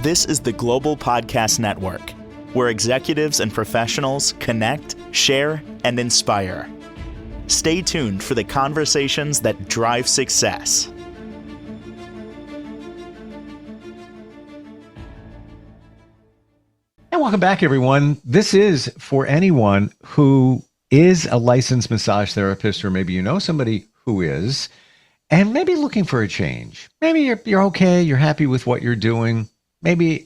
This is the Global Podcast Network, where executives and professionals connect, share, and inspire. Stay tuned for the conversations that drive success. And welcome back, everyone. This is for anyone who is a licensed massage therapist, or maybe you know somebody who is, and maybe looking for a change. Maybe you're okay, you're happy with what you're doing. Maybe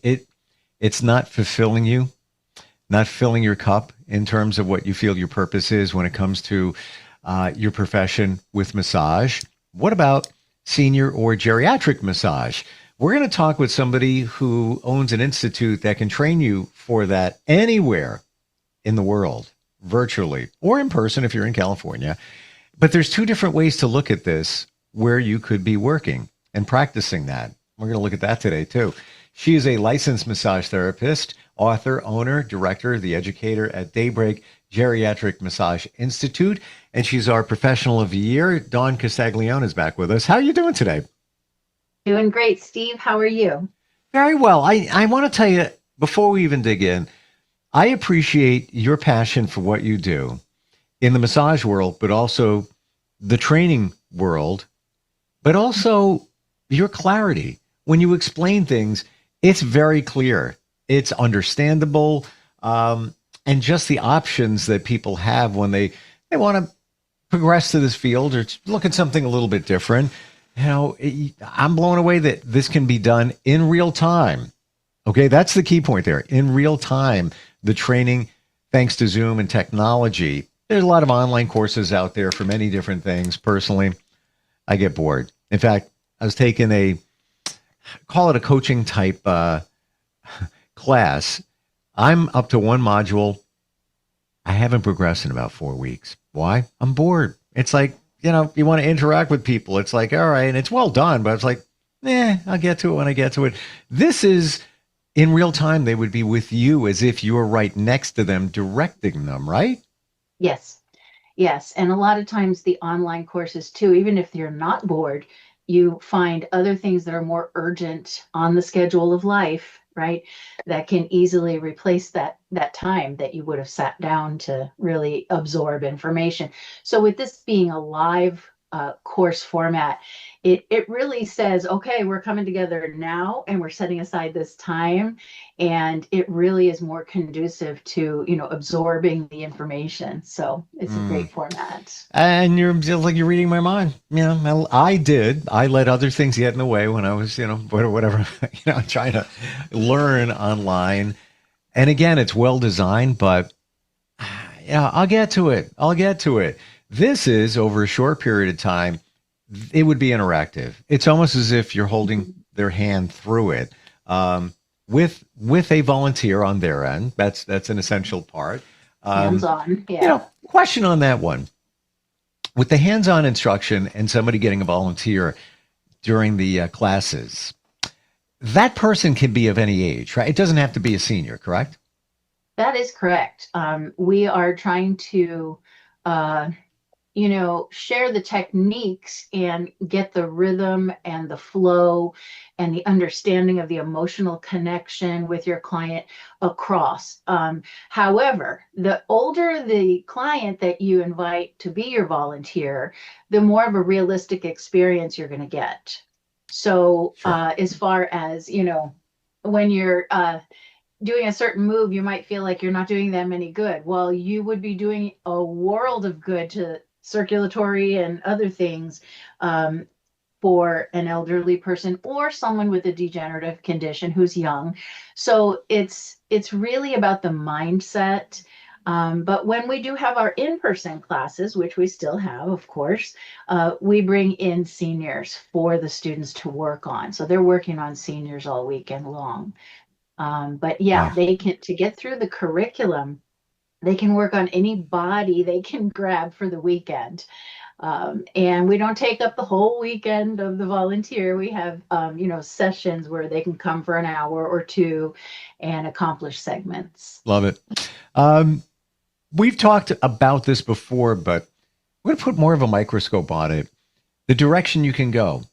it's not fulfilling you, not filling your cup in terms of what you feel your purpose is when it comes to your profession with massage. What about senior or geriatric massage? We're going to talk with somebody who owns an institute that can train you for that anywhere in the world, virtually or in person if you're in California. But there's two different ways to look at this where you could be working and practicing that. We're going to look at that today too. She is a licensed massage therapist, author, owner, director, the educator at Daybreak Geriatric Massage Institute, and she's our professional of the year. Dawn Castiglione is back with us. How are you doing today? Doing great, Steve. How are you? Very well. I want to tell you, before we even dig in, I appreciate your passion for what you do in the massage world, but also the training world, but also your clarity. When you explain things, it's very clear. It's understandable. And just the options that people have when they want to progress to this field or look at something a little bit different. You know, I'm blown away that this can be done in real time. Okay, that's the key point there. In real time, the training, thanks to Zoom and technology. There's a lot of online courses out there for many different things. Personally, I get bored. In fact, I was taking call it a coaching type class. I'm up to one module. I haven't progressed in about 4 weeks. Why? I'm bored. It's like, you want to interact with people. It's like, all right, and it's well done, but it's like, I'll get to it when I get to it. This is in real time. They would be with you as if you were right next to them, directing them, right? Yes. And a lot of times the online courses too, even if you're not bored, you find other things that are more urgent on the schedule of life, right? That can easily replace that time that you would have sat down to really absorb information. So with this being a live course format, it really says, okay, we're coming together now and we're setting aside this time, and it really is more conducive to absorbing the information. So it's a great format. And you're reading my mind. I let other things get in the way when I was whatever trying to learn online. And again, it's well designed, but I'll get to it. This is over a short period of time. It would be interactive. It's almost as if you're holding their hand through it, with a volunteer on their end. That's an essential part. Hands-on, yeah. Question on that one. With the hands-on instruction and somebody getting a volunteer during the classes, that person can be of any age, right? It doesn't have to be a senior, correct? That is correct. We are trying to share the techniques and get the rhythm and the flow and the understanding of the emotional connection with your client across. However, the older the client that you invite to be your volunteer, the more of a realistic experience you're going to get. So sure. As far as, when you're doing a certain move, you might feel like you're not doing them any good. Well, you would be doing a world of good to circulatory and other things for an elderly person or someone with a degenerative condition who's young. So it's really about the mindset. But when we do have our in-person classes, which we still have, of course, we bring in seniors for the students to work on. So they're working on seniors all weekend long. But yeah, wow. They can, to get through the curriculum, they can work on any body they can grab for the weekend. And we don't take up the whole weekend of the volunteer. We have, sessions where they can come for an hour or two and accomplish segments. Love it. We've talked about this before, but we're going to put more of a microscope on it. The direction you can go.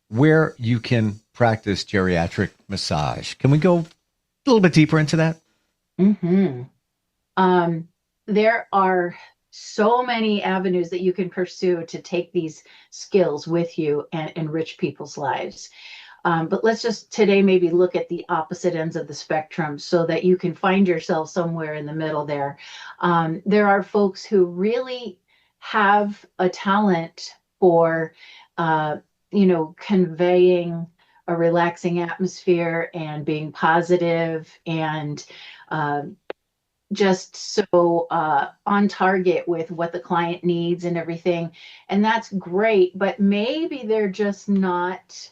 where you can practice geriatric massage. Can we go a little bit deeper into that? Mm-hmm. There are so many avenues that you can pursue to take these skills with you and enrich people's lives. But let's just today maybe look at the opposite ends of the spectrum so that you can find yourself somewhere in the middle there. There are folks who really have a talent for, uh, conveying a relaxing atmosphere and being positive and uh, just so on target with what the client needs and everything. And that's great, but maybe they're just not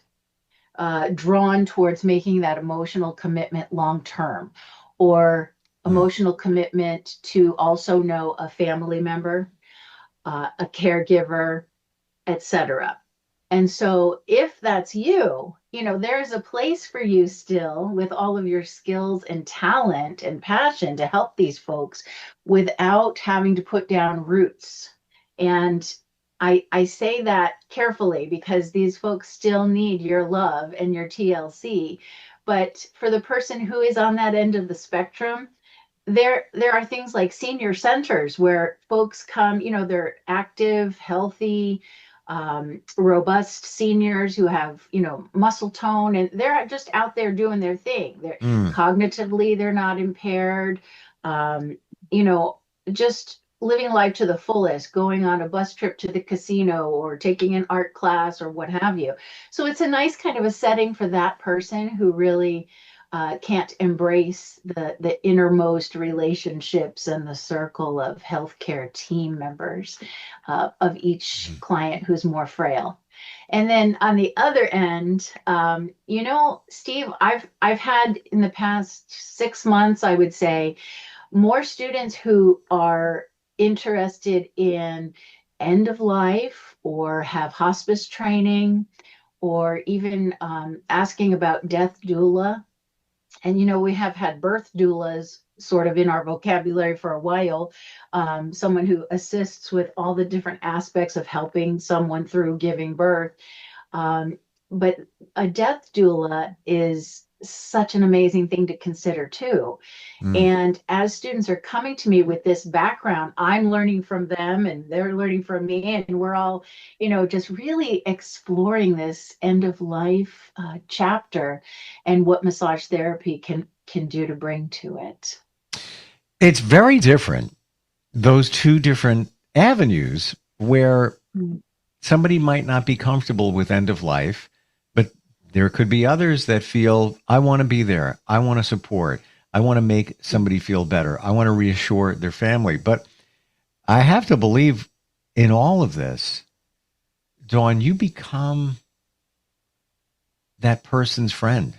drawn towards making that emotional commitment long term, or Mm. emotional commitment to also know a family member, a caregiver, etc. And so if that's you, there's a place for you still with all of your skills and talent and passion to help these folks without having to put down roots. And I say that carefully because these folks still need your love and your TLC. But for the person who is on that end of the spectrum, there are things like senior centers where folks come, they're active, healthy, robust seniors who have, muscle tone, and they're just out there doing their thing. They're Mm. cognitively, they're not impaired. Um, you know, just living life to the fullest, going on a bus trip to the casino or taking an art class or what have you. So it's a nice kind of a setting for that person who really can't embrace the innermost relationships and the circle of healthcare team members of each client who's more frail. And then on the other end, Steve, I've had in the past 6 months, I would say, more students who are interested in end of life or have hospice training or even asking about death doula. And we have had birth doulas sort of in our vocabulary for a while. Someone who assists with all the different aspects of helping someone through giving birth. um, but a death doula is such an amazing thing to consider too. Mm. And as students are coming to me with this background, I'm learning from them and they're learning from me. And we're all, just really exploring this end of life chapter and what massage therapy can do to bring to it. It's very different, those two different avenues where Mm. somebody might not be comfortable with end of life, but there could be others that feel, I want to be there. I want to support. I want to make somebody feel better. I want to reassure their family. But I have to believe in all of this, Dawn, you become that person's friend.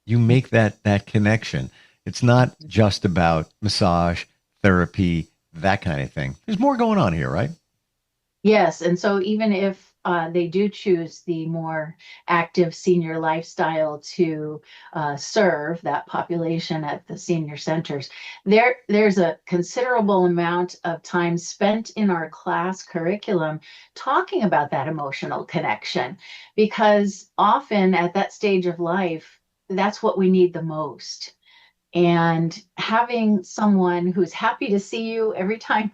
You make that connection. It's not just about massage, therapy, that kind of thing. There's more going on here, right? Yes, and so even if they do choose the more active senior lifestyle to serve that population at the senior centers, there's a considerable amount of time spent in our class curriculum talking about that emotional connection, because often at that stage of life, that's what we need the most. And having someone who's happy to see you every time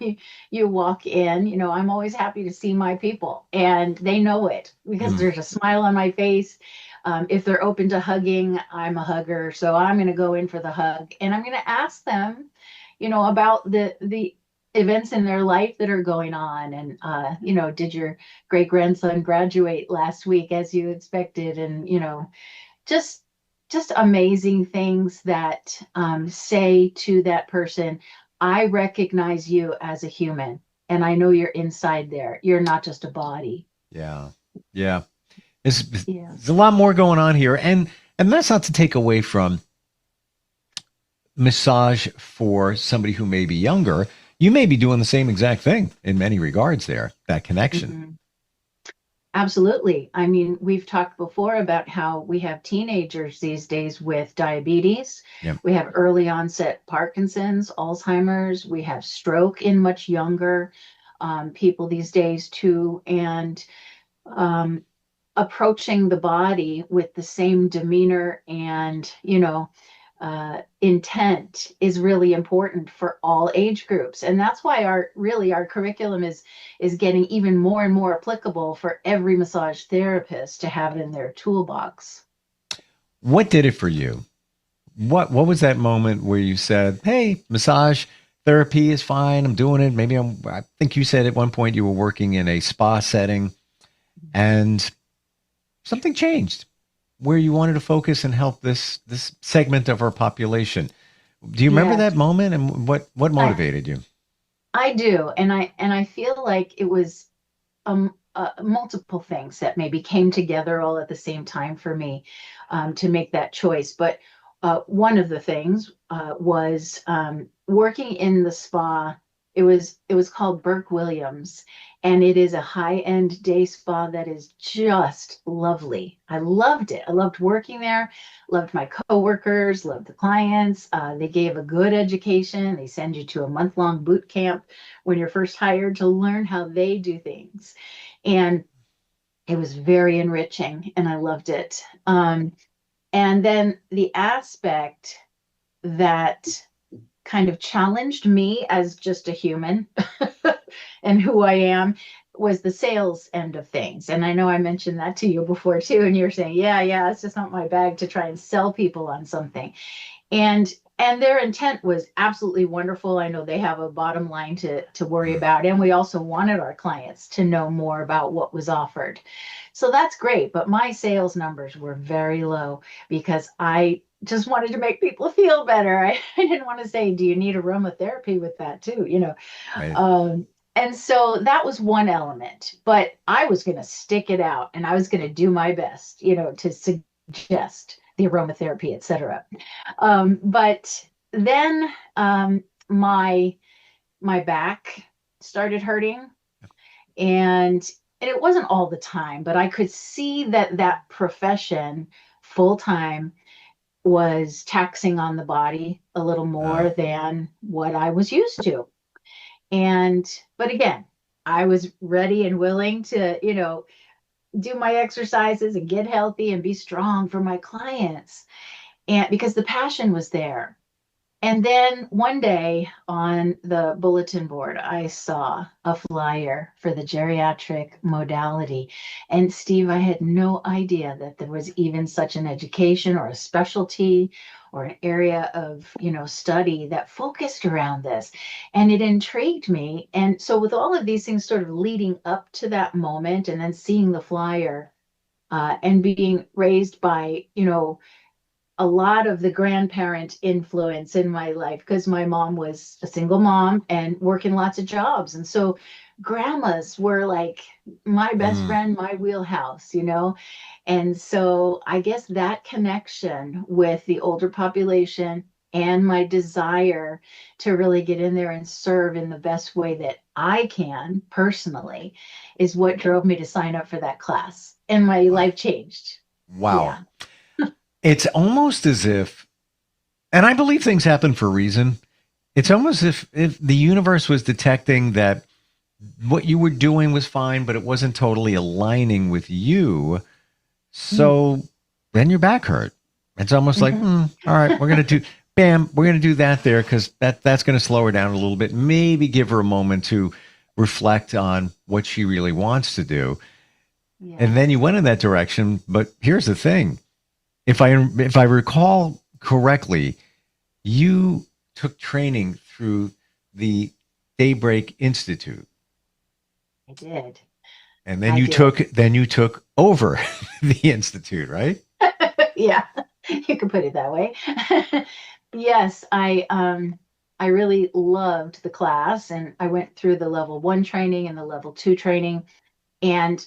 you walk in, I'm always happy to see my people, and they know it because Mm. there's a smile on my face. If they're open to hugging, I'm a hugger, so I'm going to go in for the hug, and I'm going to ask them, about the events in their life that are going on, and did your great grandson graduate last week as you expected, and just just amazing things that say to that person, I recognize you as a human, and I know you're inside there. You're not just a body. Yeah. Yeah. There's a Yes. lot more going on here. And that's not to take away from massage for somebody who may be younger. You may be doing the same exact thing in many regards there, that connection. Mhm. Absolutely. I mean, we've talked before about how we have teenagers these days with diabetes. Yeah. We have early onset Parkinson's, Alzheimer's. We have stroke in much younger people these days too. And um, approaching the body with the same demeanor and, intent is really important for all age groups. And that's why our curriculum is getting even more and more applicable for every massage therapist to have in their toolbox. What did it for you? What was that moment where you said, "Hey, massage therapy is fine. I'm doing it. I think you said at one point you were working in a spa setting and something changed where you wanted to focus and help this segment of our population." Do you remember Yes, that moment and what I, motivated you? I do. And I feel like it was multiple things that maybe came together all at the same time for me to make that choice. But one of the things was working in the spa. It was called Burke Williams, and it is a high-end day spa that is just lovely. I loved it. I loved working there, loved my coworkers, loved the clients. They gave a good education. They send you to a month-long boot camp when you're first hired to learn how they do things. And it was very enriching and I loved it. And then the aspect that kind of challenged me as just a human and who I am was the sales end of things. And I know I mentioned that to you before too. And you're saying, yeah, it's just not my bag to try and sell people on something. And their intent was absolutely wonderful. I know they have a bottom line to worry about, and we also wanted our clients to know more about what was offered. So that's great, but my sales numbers were very low because I just wanted to make people feel better. I didn't want to say, do you need aromatherapy with that too? Right. And so that was one element, but I was going to stick it out and I was going to do my best, to suggest the aromatherapy, etc. But then my back started hurting, and it wasn't all the time, but I could see that profession full time was taxing on the body a little Uh, more than what I was used to. But again, I was ready and willing to, do my exercises and get healthy and be strong for my clients. And because the passion was there. And then one day on the bulletin board, I saw a flyer for the geriatric modality. And Steve, I had no idea that there was even such an education or a specialty or an area of, study that focused around this. And it intrigued me. And so with all of these things sort of leading up to that moment and then seeing the flyer and being raised by, a lot of the grandparent influence in my life because my mom was a single mom and working lots of jobs. And so grandmas were like my best mm, friend, my wheelhouse, And so I guess that connection with the older population and my desire to really get in there and serve in the best way that I can personally is what drove me to sign up for that class. And my wow. life changed. Wow. Yeah. It's almost as if, and I believe things happen for a reason. It's almost as if the universe was detecting that what you were doing was fine, but it wasn't totally aligning with you. So then your back hurt. It's almost like, Mhm. all right, we're going to do that there because that's going to slow her down a little bit. Maybe give her a moment to reflect on what she really wants to do. And then you Yes. went in that direction. But here's the thing. If I recall correctly, you took training through the Daybreak Institute, I did. and I did. then you took over the institute, right? Yeah, you could put it that way. Yes, I really loved the class and I went through the level 1 training and the level 2 training and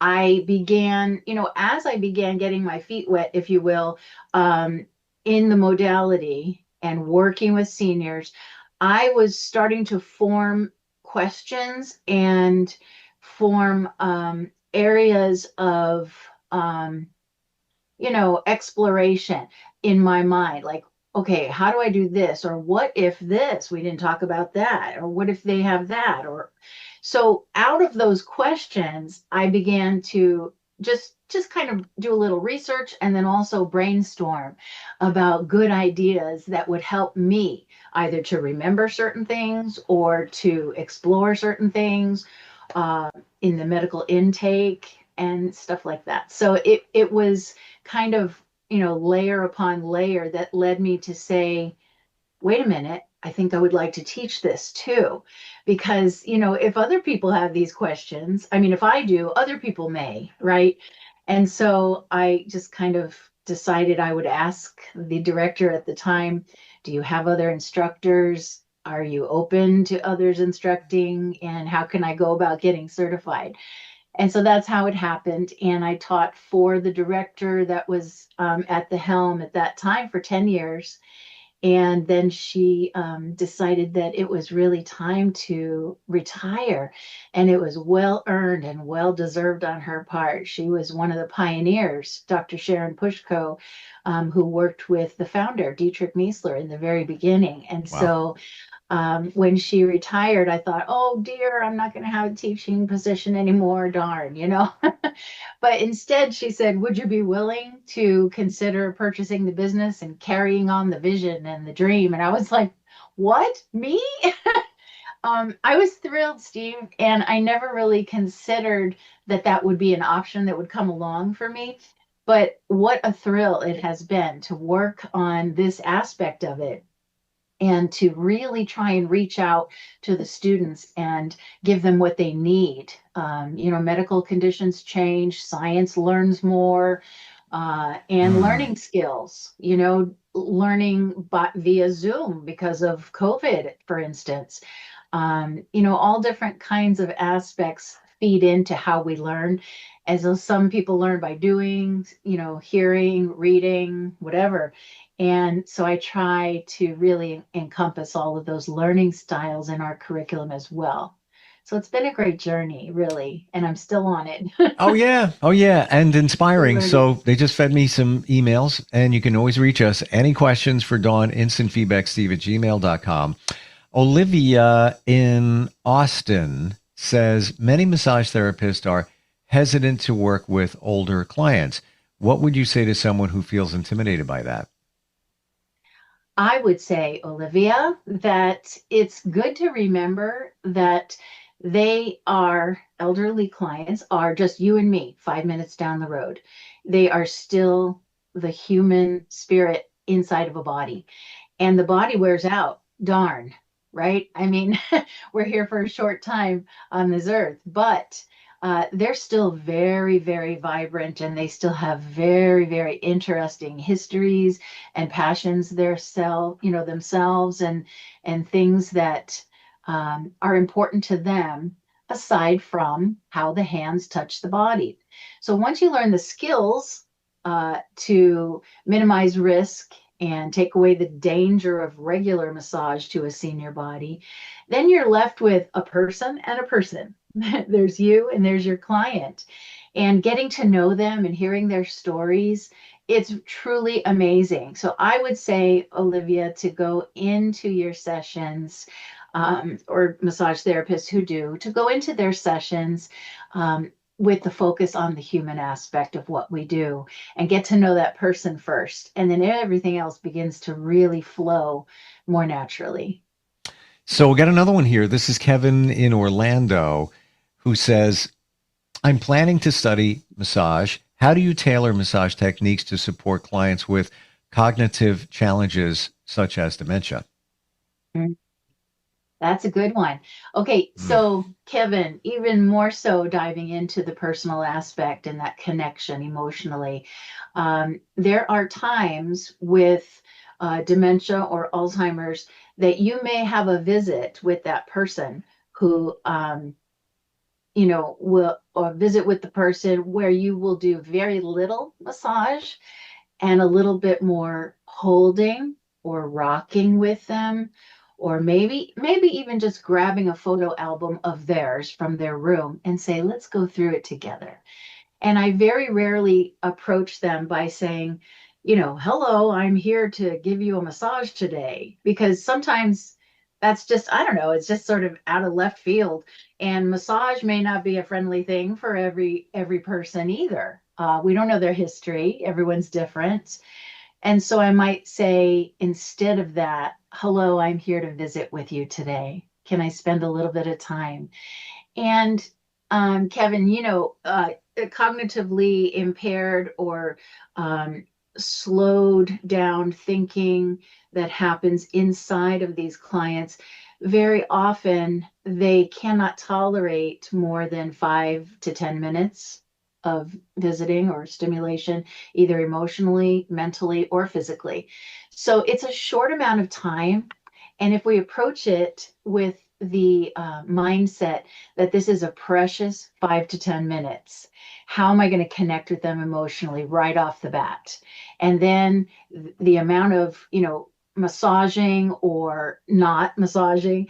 I began, as I began getting my feet wet, if you will, in the modality and working with seniors, I was starting to form questions and form areas of, exploration in my mind. Like, okay, how do I do this? Or what if this? We didn't talk about that. Or what if they have that? Or so out of those questions, I began to just kind of do a little research and then also brainstorm about good ideas that would help me either to remember certain things or to explore certain things uh, in the medical intake and stuff like that. So it was kind of, layer upon layer that led me to say, wait a minute, I think I would like to teach this too. Because, if other people have these questions, I mean, if I do, other people may, right? And so I just kind of decided I would ask the director at the time, do you have other instructors? Are you open to others instructing? And how can I go about getting certified? And so that's how it happened. And I taught for the director that was at the helm at that time for 10 years. And then she decided that it was really time to retire. And it was well earned and well deserved on her part. She was one of the pioneers, Dr. Sharon Pushko, who worked with the founder, Dietrich Miesler, in the very beginning. And Wow. so when she retired, I thought, oh dear, I'm not going to have a teaching position anymore. Darn. But instead, she said, would you be willing to consider purchasing the business and carrying on the vision and the dream? And I was like, what? Me? I was thrilled, Steve, and I never really considered that that would be an option that would come along for me. But what a thrill it has been to work on this aspect of it and to really try and reach out to the students and give them what they need. Medical conditions change, science learns more, and Mm. learning skills, learning via Zoom because of COVID, for instance. All different kinds of aspects feed into how we learn. As though some people learn by doing, hearing, reading, whatever. And so I try to really encompass all of those learning styles in our curriculum as well. So it's been a great journey, really, and I'm still on it. Oh yeah. Oh yeah. And Still inspiring. learning. So they just fed me some emails and you can always reach us. Any questions for Dawn, instantfeedbacksteve@gmail.com. Olivia in Austin says many massage therapists are hesitant to work with older clients. What would you say to someone who feels intimidated by that? I would say, Olivia, that it's good to remember that elderly clients are just you and me 5 minutes down the road. They are still the human spirit inside of a body, and the body wears out. Darn, right? I mean, we're here for a short time on this earth, but they're still very, very vibrant and they still have very, very interesting histories and passions themselves and things that are important to them aside from how the hands touch the body. So once you learn the skills to minimize risk and take away the danger of regular massage to a senior body, then you're left with a person and a person. There's you and there's your client. And getting to know them and hearing their stories, it's truly amazing. So I would say, Olivia, to go into your sessions, or massage therapists who do, to go into their sessions with the focus on the human aspect of what we do and get to know that person first. And then everything else begins to really flow more naturally. So we got another one here. This is Kevin in Orlando who says, I'm planning to study massage. How do you tailor massage techniques to support clients with cognitive challenges such as dementia? That's a good one. Okay, Mm. so Kevin, even more so diving into the personal aspect and that connection emotionally. There are times with dementia or Alzheimer's that you may have a visit with that person who, will, or visit with the person where you will do very little massage and a little bit more holding or rocking with them, or maybe even just grabbing a photo album of theirs from their room and say, let's go through it together. And I very rarely approach them by saying, hello, I'm here to give you a massage today, because sometimes that's just, I don't know, it's just sort of out of left field. And massage may not be a friendly thing for every person either. We don't know their history. Everyone's different. And so I might say, instead of that, hello, I'm here to visit with you today. Can I spend a little bit of time? And Kevin, cognitively impaired or slowed down thinking that happens inside of these clients, very often they cannot tolerate more than 5 to 10 minutes of visiting or stimulation, either emotionally, mentally, or physically. So it's a short amount of time. And if we approach it with the mindset that this is a precious 5 to 10 minutes, how am I going to connect with them emotionally right off the bat? And then the amount of, massaging or not massaging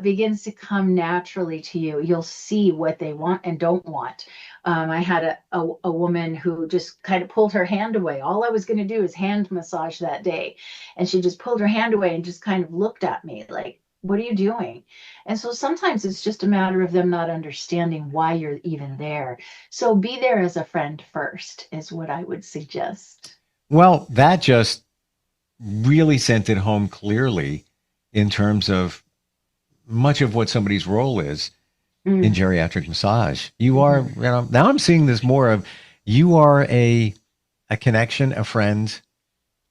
begins to come naturally to you. You'll see what they want and don't want. I had a woman who just kind of pulled her hand away. All I was going to do is hand massage that day. And she just pulled her hand away and just kind of looked at me like, what are you doing? And so sometimes it's just a matter of them not understanding why you're even there. So be there as a friend first, is what I would suggest. Well, that just really sent it home clearly in terms of much of what somebody's role is in geriatric massage. You are, now I'm seeing this more of you are a connection, a friend,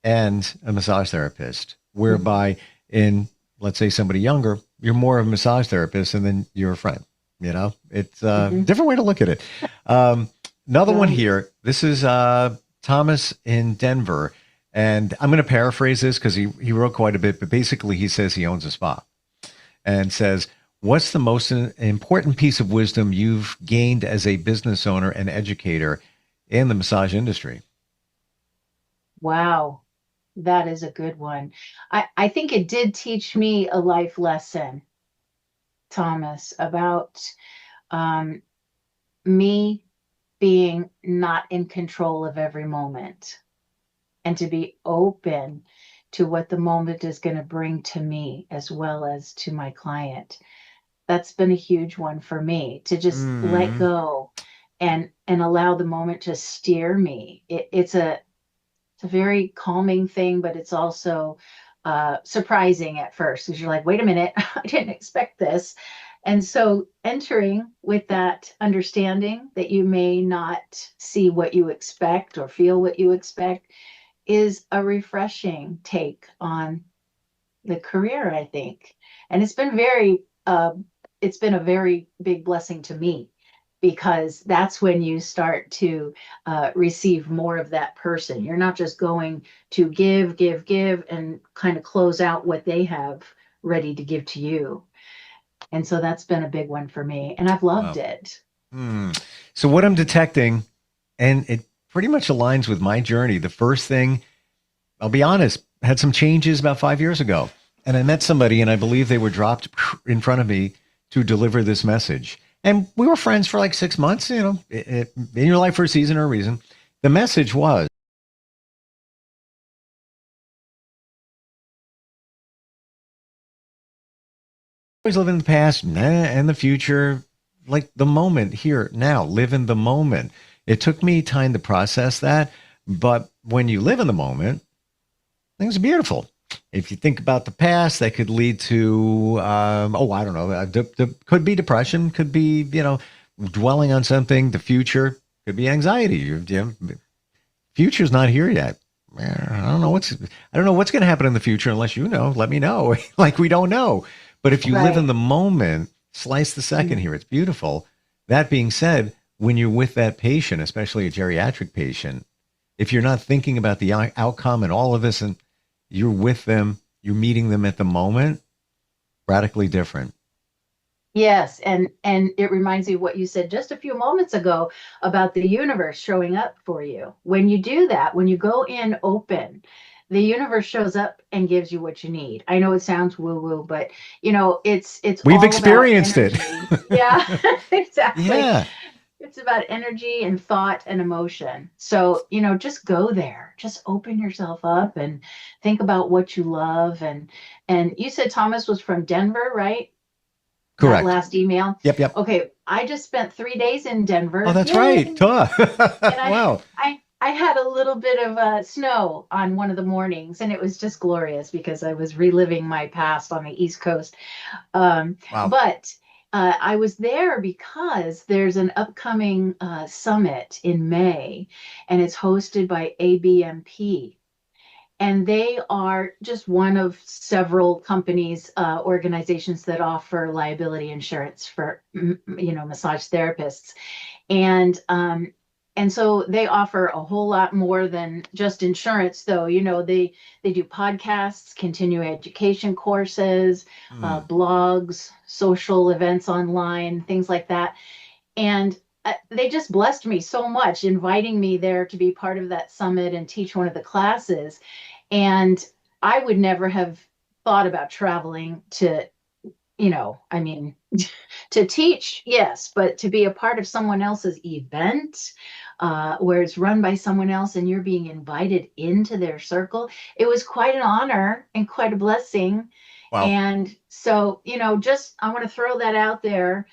and a massage therapist, whereby in, let's say, somebody younger, you're more of a massage therapist and then you're a friend. It's a different way to look at it. Another one here. This is Thomas in Denver. And I'm going to paraphrase this because he wrote quite a bit, but basically he says he owns a spa and says, what's the most important piece of wisdom you've gained as a business owner and educator in the massage industry? Wow, that is a good one. I think it did teach me a life lesson, Thomas, about me being not in control of every moment and to be open to what the moment is going to bring to me as well as to my client. That's been a huge one for me, to just let go and allow the moment to steer me. It's a very calming thing, but it's also surprising at first because you're like, wait a minute, I didn't expect this. And so entering with that understanding that you may not see what you expect or feel what you expect is a refreshing take on the career, I think. And it's been a very big blessing to me, because that's when you start to receive more of that person. You're not just going to give, and kind of close out what they have ready to give to you. And so that's been a big one for me, and I've loved it. So what I'm detecting, and it pretty much aligns with my journey. The first thing, I'll be honest, had some changes about 5 years ago. And I met somebody, and I believe they were dropped in front of me to deliver this message. And we were friends for like 6 months, in your life for a season or a reason. The message was, always live in the past and the future, like the moment here, now, live in the moment. It took me time to process that. But when you live in the moment, things are beautiful. If you think about the past, that could lead to, I don't know, could be depression, could be, dwelling on something. The future could be anxiety. Future's not here yet. I don't know what's going to happen in the future unless you know. Let me know. Like, we don't know. But if you live in the moment, slice the second here. It's beautiful. That being said, when you're with that patient, especially a geriatric patient, if you're not thinking about the outcome and all of this, and you're with them, you're meeting them at the moment, radically different. Yes, and it reminds me of what you said just a few moments ago about the universe showing up for you. When you do that, when you go in open, the universe shows up and gives you what you need. I know it sounds woo-woo, but it's We've all experienced about it. energy. Yeah, exactly. Yeah. It's about energy and thought and emotion. So, just go there. Just open yourself up and think about what you love. And you said Thomas was from Denver, right? That Correct. last email. Yep. Okay, I just spent 3 days in Oh, Denver. that's right. Yay! Duh. And Wow. I had a little bit of snow on one of the mornings, and it was just glorious because I was reliving my past on the East Coast. Wow. But I was there because there's an upcoming summit in May, and it's hosted by ABMP. And they are just one of several companies, organizations that offer liability insurance for, massage therapists. And so they offer a whole lot more than just insurance, though. They do podcasts, continuing education courses, Mm. blogs, social events online, things like that. And they just blessed me so much, inviting me there to be part of that summit and teach one of the classes. And I would never have thought about traveling to, I mean, to teach, yes, but to be a part of someone else's event, where it's run by someone else and you're being invited into their circle, it was quite an honor and quite a blessing. Wow. And so, just I want to throw that out there.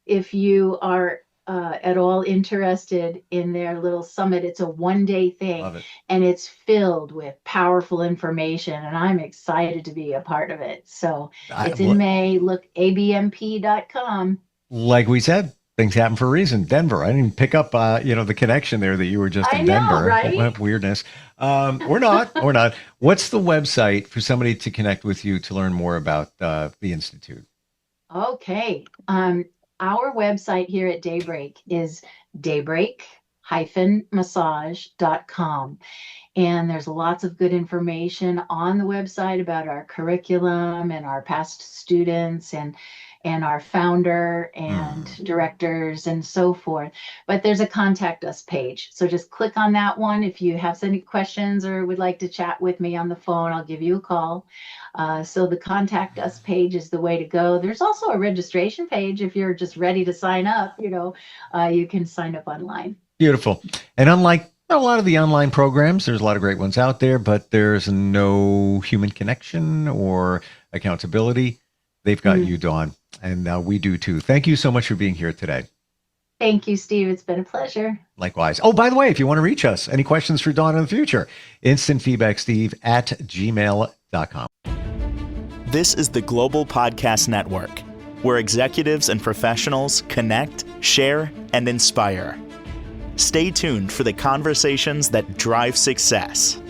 If you are at all interested in their little summit, it's a 1-day thing. Love it. And it's filled with powerful information. And I'm excited to be a part of it. So it's in May. Look, abmp.com. Like we said, things happen for a reason. Denver. I didn't pick up, the connection there that you were just in Denver. Right? Weirdness. We're not. What's the website for somebody to connect with you to learn more about the Institute? Okay. Our website here at Daybreak is daybreak-massage.com. And there's lots of good information on the website about our curriculum and our past students and our founder and directors and so forth. But there's a contact us page. So just click on that one. If you have any questions or would like to chat with me on the phone, I'll give you a call. So the contact us page is the way to go. There's also a registration page. If you're just ready to sign up, you can sign up online. Beautiful. And unlike a lot of the online programs, there's a lot of great ones out there, but there's no human connection or accountability. They've got you, Dawn, and we do too. Thank you so much for being here today. Thank you, Steve. It's been a pleasure. Likewise. Oh, by the way, if you want to reach us, any questions for Dawn in the future, instantfeedbacksteve@gmail.com. This is the Global Podcast Network, where executives and professionals connect, share, and inspire. Stay tuned for the conversations that drive success.